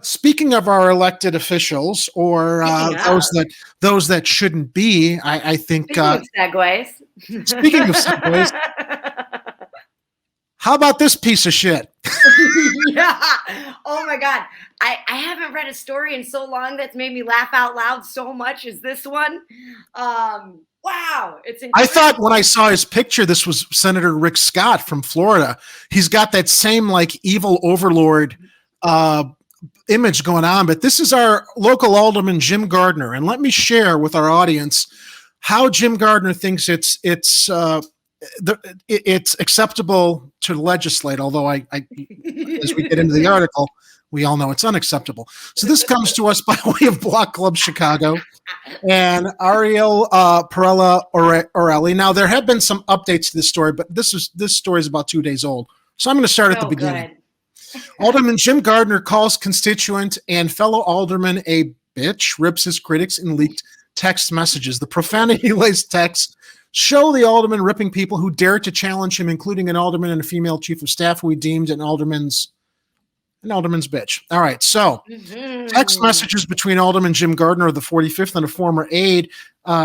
Speaking of our elected officials, or Speaking those that shouldn't be, I think. Speaking of segues. Speaking of segues, how about this piece of shit? Yeah. Oh my God. I haven't read a story in so long that's made me laugh out loud so much as this one. Wow. It's incredible. I thought when I saw his picture, this was Senator Rick Scott from Florida. He's got that same like evil overlord image going on, but this is our local alderman, Jim Gardiner. And let me share with our audience how Jim Gardiner thinks it's acceptable to legislate, although I as we get into the article, we all know it's unacceptable. So this comes to us by way of Block Club Chicago and Ariel Perella Orelli. Now, there have been some updates to this story, but this story is about 2 days old. So I'm going to start at the beginning. Good. Alderman Jim Gardiner calls constituent and fellow alderman a bitch, rips his critics in leaked text messages. The profanity-laced texts show the alderman ripping people who dared to challenge him, including an alderman and a female chief of staff who he deemed an alderman's bitch. All right, so text messages between Alderman Jim Gardiner of the 45th and a former aide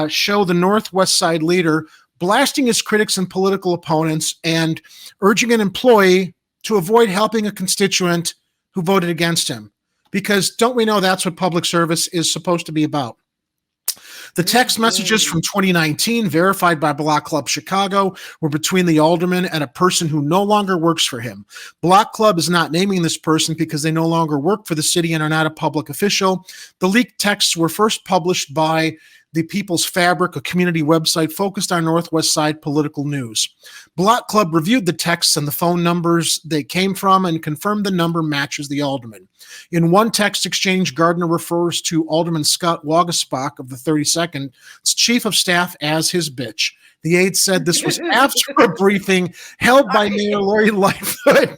show the Northwest Side leader blasting his critics and political opponents and urging an employee to avoid helping a constituent who voted against him. Because don't we know that's what public service is supposed to be about? The text messages from 2019, verified by Block Club Chicago, were between the alderman and a person who no longer works for him. Block Club is not naming this person because they no longer work for the city and are not a public official. The leaked texts were first published by the People's Fabric, a community website focused on Northwest Side political news. Block Club reviewed the texts and the phone numbers they came from and confirmed the number matches the alderman. In one text exchange, Gardiner refers to Alderman Scott Waguespack of the 32nd chief of staff as his bitch. The aide said this was after a briefing held by Mayor Lori Lightfoot,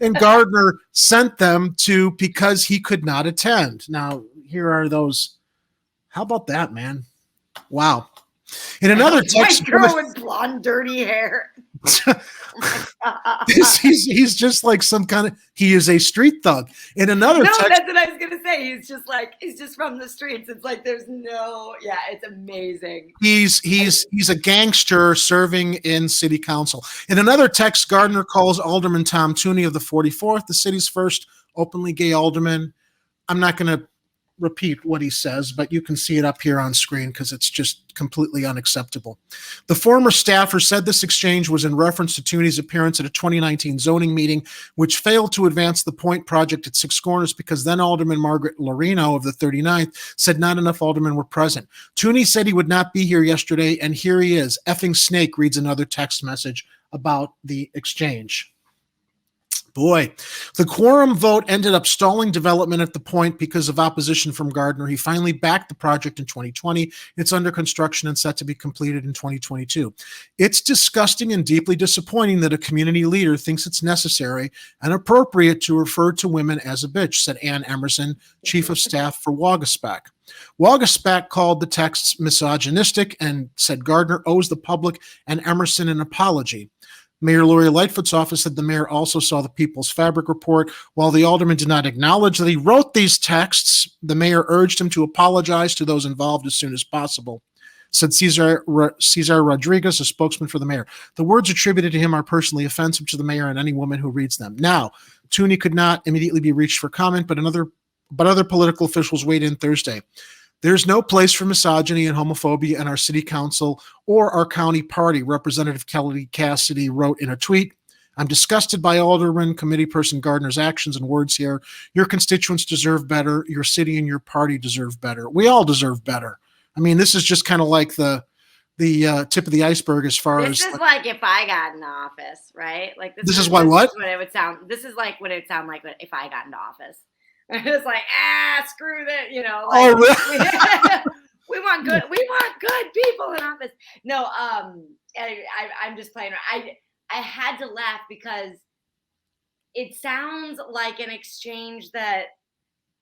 and Gardiner sent them to because he could not attend. Now, here are those. How about that, man? Wow. In another text, girl with blonde, dirty hair. He's just like some kind of, he is a street thug. In another text, that's what I was gonna say. He's just from the streets. It's like there's no, yeah, it's amazing. He's a gangster serving in city council. In another text, Gardiner calls Alderman Tom Tooney of the 44th the city's first openly gay alderman. I'm not going to repeat what he says, but you can see it up here on screen because it's just completely unacceptable. The former staffer said this exchange was in reference to Tooney's appearance at a 2019 zoning meeting, which failed to advance the Point project at Six Corners because then Alderman Margaret Lorino of the 39th said not enough aldermen were present. Tooney said he would not be here yesterday, and here he is. Effing snake, reads another text message about the exchange. Boy, the quorum vote ended up stalling development at the Point because of opposition from Gardiner. He finally backed the project in 2020. It's under construction and set to be completed in 2022. It's disgusting and deeply disappointing that a community leader thinks it's necessary and appropriate to refer to women as a bitch, said Ann Emerson, chief of staff for Waguespack. Waguespack called the texts misogynistic and said Gardiner owes the public and Emerson an apology. Mayor Lori Lightfoot's office said the mayor also saw the People's Fabric report. While the alderman did not acknowledge that he wrote these texts, the mayor urged him to apologize to those involved as soon as possible, said Cesar Rodriguez, a spokesman for the mayor. The words attributed to him are personally offensive to the mayor and any woman who reads them. Now, Tooney could not immediately be reached for comment, but other political officials weighed in Thursday. There's no place for misogyny and homophobia in our city council or our county party, Representative Kelly Cassidy wrote in a tweet. I'm disgusted by Alderman Committee Person Gardiner's actions and words here. Your constituents deserve better. Your city and your party deserve better. We all deserve better. I mean, this is just kind of like the tip of the iceberg as far as. This is like if I got into office, right? Like this is why what? What it would sound. This is like what it would sound like if I got into office. It's like, screw that, you know. Like, oh, really? we want good people in office. No, I'm just playing. I had to laugh because it sounds like an exchange that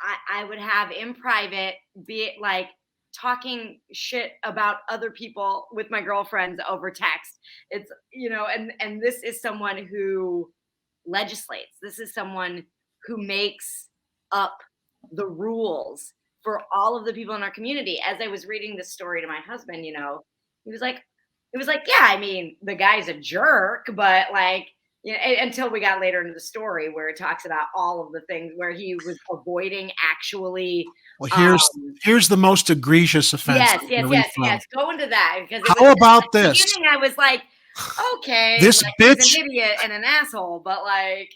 I would have in private, be it like talking shit about other people with my girlfriends over text. It's, you know, and this is someone who legislates. This is someone who makes up the rules for all of the people in our community. As I was reading this story to my husband, he was like, yeah, I mean, the guy's a jerk, but like, until we got later into the story where it talks about all of the things where he was avoiding actually. Well, here's the most egregious offense. Yes. Go into that, because how about at the this? beginning I was like, okay, this like, bitch, he's an idiot and an asshole, but like,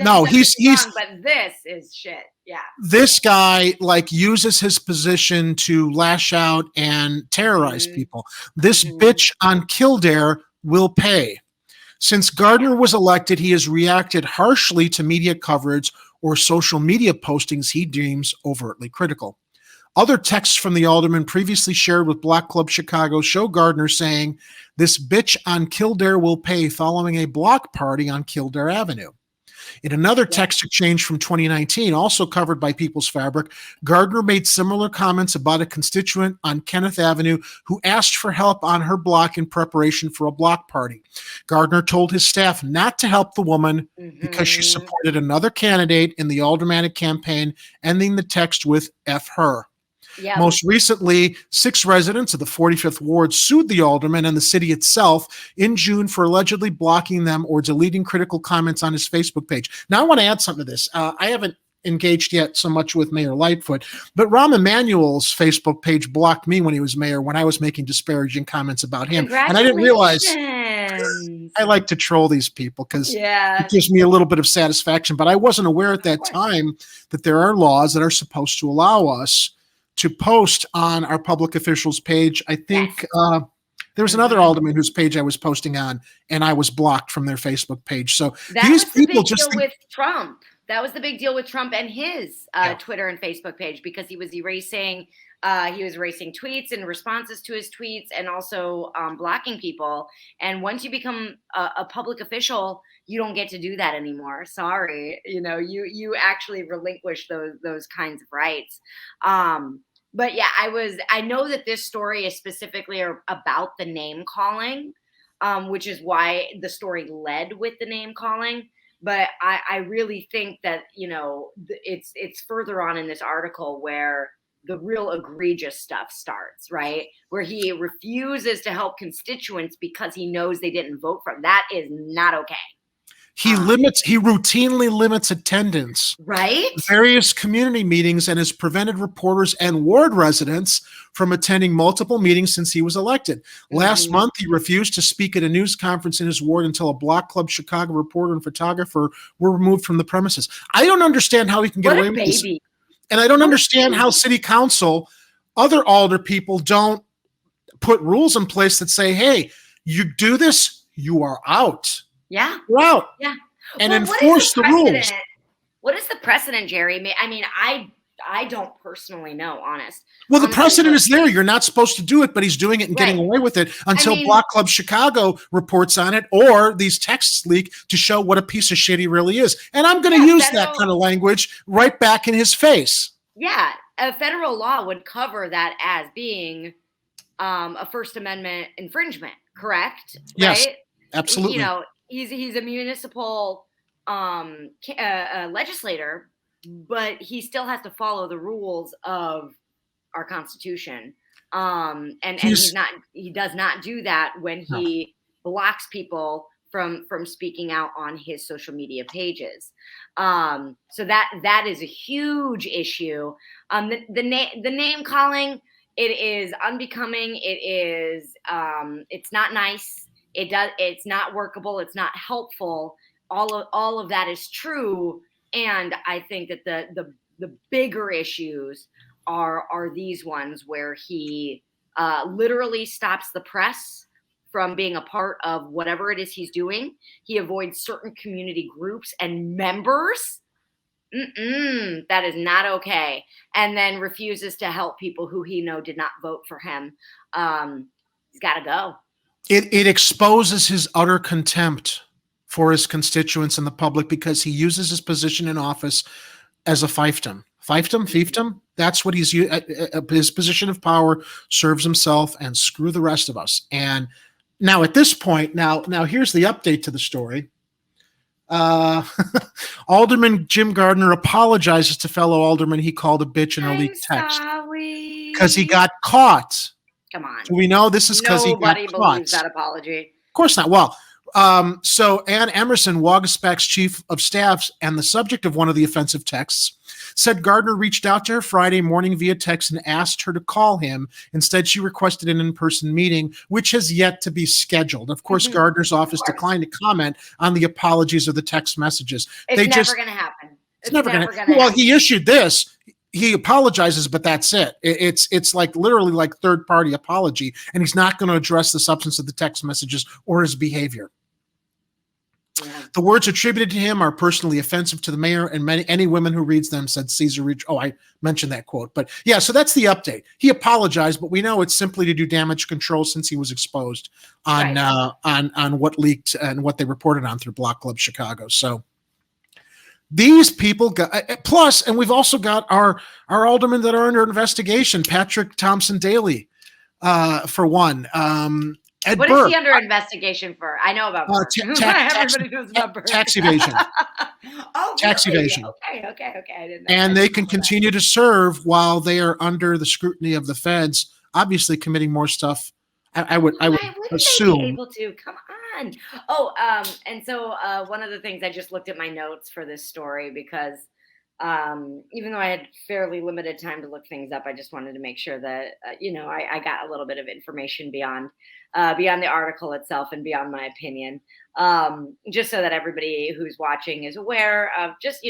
no, he's but this is shit. Yeah. This guy like uses his position to lash out and terrorize people. This bitch on Kildare will pay. Since Gardiner was elected, he has reacted harshly to media coverage or social media postings he deems overtly critical. Other texts from the alderman previously shared with Block Club Chicago show Gardiner saying, "This bitch on Kildare will pay," following a block party on Kildare Avenue. In another text exchange from 2019, also covered by People's Fabric, Gardiner made similar comments about a constituent on Kenneth Avenue who asked for help on her block in preparation for a block party. Gardiner told his staff not to help the woman because she supported another candidate in the aldermanic campaign, ending the text with "F her." Yep. Most recently, 6 residents of the 45th Ward sued the alderman and the city itself in June for allegedly blocking them or deleting critical comments on his Facebook page. Now, I want to add something to this. I haven't engaged yet so much with Mayor Lightfoot, but Rahm Emanuel's Facebook page blocked me when he was mayor when I was making disparaging comments about him. And I didn't realize. I like to troll these people because it gives me a little bit of satisfaction, but I wasn't aware at that time that there are laws that are supposed to allow us to post on our public officials page. I think there was another alderman whose page I was posting on, and I was blocked from their Facebook page. So these people just with Trump. That was the big deal with Trump and his Twitter and Facebook page, because he was erasing tweets and responses to his tweets, and also blocking people. And once you become a public official, you don't get to do that anymore. Sorry, you actually relinquish those kinds of rights. But yeah, I know that this story is specifically about the name calling, which is why the story led with the name calling. But I really think that, it's further on in this article where the real egregious stuff starts, right? Where he refuses to help constituents because he knows they didn't vote for him. That is not okay. He routinely limits attendance, right? Various community meetings, and has prevented reporters and ward residents from attending multiple meetings since he was elected. Last month, he refused to speak at a news conference in his ward until a Block Club Chicago reporter and photographer were removed from the premises. I don't understand how he can get away with this. And I don't understand how city council, other alder people don't put rules in place that say, hey, you do this, you are out. Yeah. You're out. Yeah. And enforce the rules. What is the precedent, Jerry? I mean, I don't personally know, honest. Well, the precedent is there. You're not supposed to do it, but he's doing it and getting away with it until Block Club Chicago reports on it, or these texts leak to show what a piece of shit he really is. And I'm going to use that kind of language right back in his face. Yeah. A federal law would cover that as being a First Amendment infringement, correct? Yes, right? Absolutely. He's a municipal legislator, but he still has to follow the rules of our Constitution. And he does not do that when he blocks people from speaking out on his social media pages. So that is a huge issue. The name calling, it is unbecoming. It is it's not nice. It's not workable. It's not helpful. All of that is true. And I think that the bigger issues are these ones where he literally stops the press from being a part of whatever it is he's doing. He avoids certain community groups and members. That is not okay. And then refuses to help people who he did not vote for him. He's got to go. It exposes his utter contempt for his constituents and the public because he uses his position in office as a fiefdom. Fiefdom? That's what he's his position of power serves himself and screw the rest of us. And now at this point, now here's the update to the story. Alderman Jim Gardiner apologizes to fellow alderman he called a bitch in a I'm leaked text sorry. because he got caught. Come on. Do we know this is because he got Nobody caught? believes that apology. Of course not. Well, so Ann Emerson, Waguespack's chief of staff and the subject of one of the offensive texts, said Gardiner reached out to her Friday morning via text and asked her to call him. Instead, she requested an in-person meeting, which has yet to be scheduled. Of course, Gardiner's office declined to comment on the apologies or the text messages. It's never going to happen. It's never going to happen. Well, he issued this. He apologizes, but that's it. It's like literally like third-party apology, and he's not going to address the substance of the text messages or his behavior. Yeah. The words attributed to him are personally offensive to the mayor, and any women who reads them, said Caesar Reach. Oh, I mentioned that quote. But yeah, so that's the update. He apologized, but we know it's simply to do damage control since he was exposed on what leaked and what they reported on through Block Club Chicago. So these people got plus, and we've also got our aldermen that are under investigation. Patrick Thompson Daly, for one. Ed what Burke, is he under investigation for? I know about Burke. Everybody knows about Burke. Tax evasion. Oh, tax really? evasion. Okay. I didn't know. And they can continue to serve while they are under the scrutiny of the feds, obviously committing more stuff. I would assume. They be able to? Come on. Oh, and so one of the things, I just looked at my notes for this story because even though I had fairly limited time to look things up, I just wanted to make sure that I got a little bit of information beyond the article itself and beyond my opinion, just so that everybody who's watching is aware of just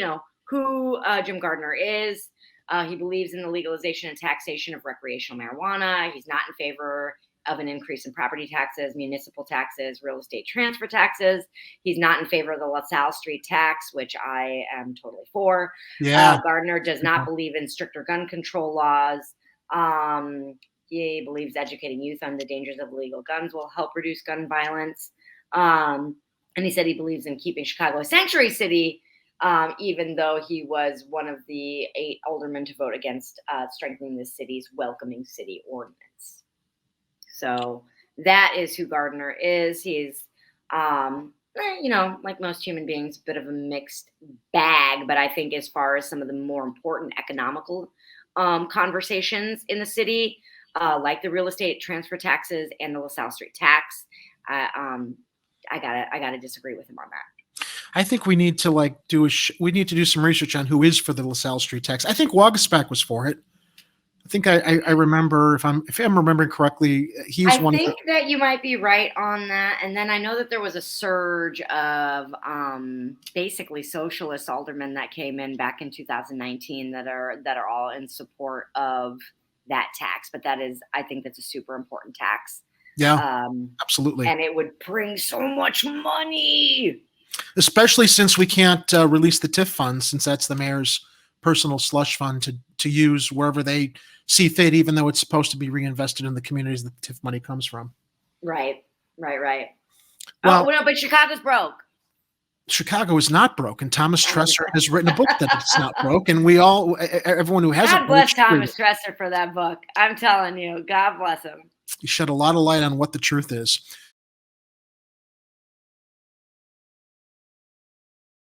who Jim Gardiner is. He believes in the legalization and taxation of recreational marijuana. He's not in favor of an increase in property taxes, municipal taxes, real estate transfer taxes. He's not in favor of the LaSalle Street tax, which I am totally for. Yeah. Gardiner does not believe in stricter gun control laws. He believes educating youth on the dangers of illegal guns will help reduce gun violence. And he said he believes in keeping Chicago a sanctuary city, even though he was one of the 8 aldermen to vote against strengthening the city's welcoming city ordinance. So that is who Gardiner is. He's, like most human beings, a bit of a mixed bag. But I think as far as some of the more important economical conversations in the city, like the real estate transfer taxes and the LaSalle Street tax, I gotta disagree with him on that. I think we need to do some research on who is for the LaSalle Street tax. I think Waguespack was for it. I think I remember, if I'm remembering correctly, he's one. I think that you might be right on that. And then I know that there was a surge of basically socialist aldermen that came in back in 2019 that are all in support of that tax. But I think that's a super important tax. Yeah, absolutely. And it would bring so much money, especially since we can't release the TIF funds, since that's the mayor's personal slush fund to use wherever they see fit, even though it's supposed to be reinvested in the communities that the TIF money comes from. Right. Well, no, but Chicago's broke. Chicago is not broke, and Thomas Tresser has written a book that it's not broke, and everyone who hasn't. God bless Thomas Tresser for that book. I'm telling you, God bless him. He shed a lot of light on what the truth is.